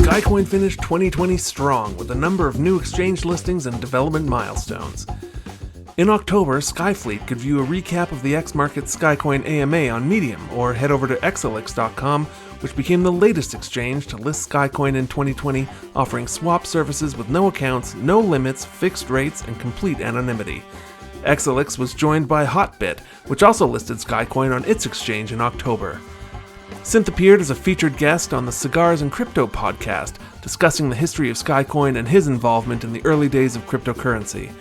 Skycoin finished 2020 strong with a number of new exchange listings and development milestones. In October, Skyfleet could view a recap of the X-Market Skycoin AMA on Medium, or head over to xlx.com, which became the latest exchange to list Skycoin in 2020, offering swap services with no accounts, no limits, fixed rates, and complete anonymity. XLX was joined by Hotbit, which also listed Skycoin on its exchange in October. Synth appeared as a featured guest on the Cigars and Crypto podcast, discussing the history of Skycoin and his involvement in the early days of cryptocurrency.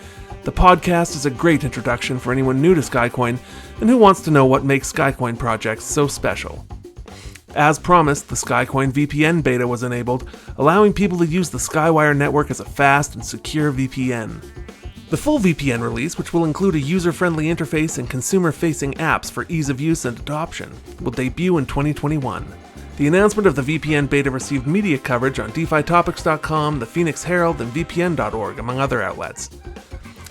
The podcast is a great introduction for anyone new to Skycoin and who wants to know what makes Skycoin projects so special. As promised, the Skycoin VPN beta was enabled, allowing people to use the Skywire network as a fast and secure VPN. The full VPN release, which will include a user-friendly interface and consumer-facing apps for ease of use and adoption, will debut in 2021. The announcement of the VPN beta received media coverage on DeFiTopics.com, the Phoenix Herald, and VPN.org, among other outlets.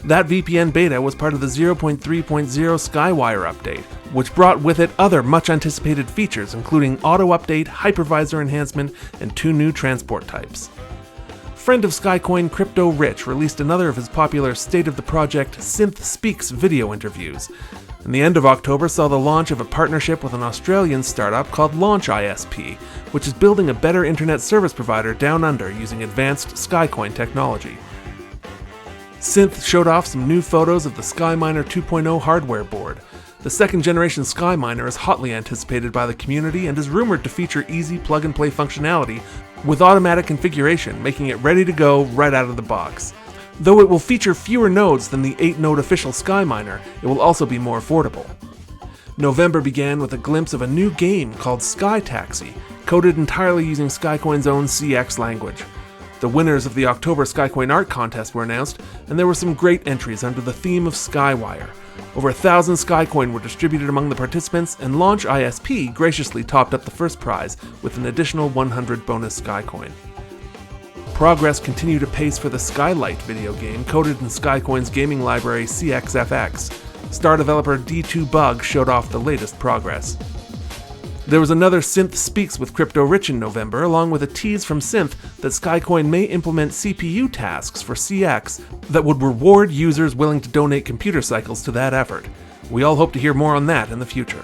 That VPN beta was part of the 0.3.0 Skywire update, which brought with it other much-anticipated features, including auto-update, hypervisor enhancement, and 2 new transport types. Friend of Skycoin, Crypto Rich, released another of his popular State of the Project Synth Speaks video interviews. And the end of October saw the launch of a partnership with an Australian startup called Launch ISP, which is building a better internet service provider down under using advanced Skycoin technology. Synth showed off some new photos of the SkyMiner 2.0 hardware board. The second-generation SkyMiner is hotly anticipated by the community and is rumored to feature easy plug-and-play functionality with automatic configuration, making it ready to go right out of the box. Though it will feature fewer nodes than the 8-node official SkyMiner, it will also be more affordable. November began with a glimpse of a new game called Sky Taxi, coded entirely using Skycoin's own CX language. The winners of the October Skycoin Art Contest were announced, and there were some great entries under the theme of Skywire. Over 1,000 Skycoin were distributed among the participants, and Launch ISP graciously topped up the first prize with an additional 100 bonus Skycoin. Progress continued apace for the Skylight video game, coded in Skycoin's gaming library CXFX. Star developer D2Bug showed off the latest progress. There was another Synth Speaks with Crypto Rich in November, along with a tease from Synth that Skycoin may implement CPU tasks for CX that would reward users willing to donate computer cycles to that effort. We all hope to hear more on that in the future.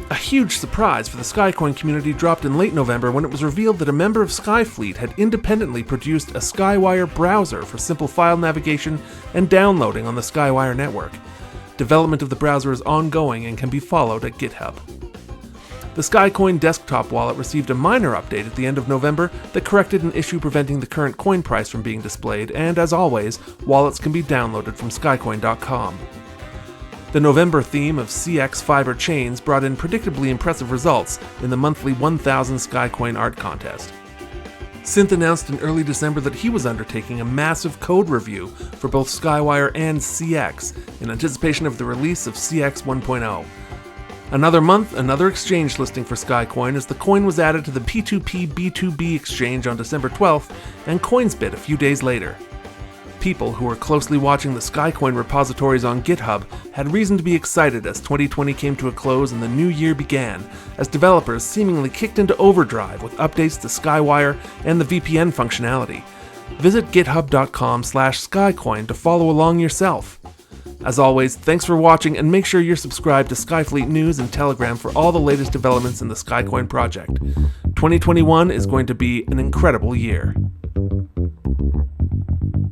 A huge surprise for the Skycoin community dropped in late November when it was revealed that a member of Skyfleet had independently produced a Skywire browser for simple file navigation and downloading on the Skywire network. Development of the browser is ongoing and can be followed at GitHub. The Skycoin desktop wallet received a minor update at the end of November that corrected an issue preventing the current coin price from being displayed, and as always, wallets can be downloaded from skycoin.com. The November theme of CX fiber chains brought in predictably impressive results in the monthly 1000 Skycoin art contest. Synth announced in early December that he was undertaking a massive code review for both Skywire and CX in anticipation of the release of CX 1.0. Another month, another exchange listing for Skycoin as the coin was added to the P2P B2B exchange on December 12th and Coinsbit a few days later. People who were closely watching the Skycoin repositories on GitHub had reason to be excited as 2020 came to a close and the new year began, as developers seemingly kicked into overdrive with updates to Skywire and the VPN functionality. Visit github.com/Skycoin to follow along yourself. As always, thanks for watching, and make sure you're subscribed to Skyfleet News and Telegram for all the latest developments in the Skycoin project. 2021 is going to be an incredible year.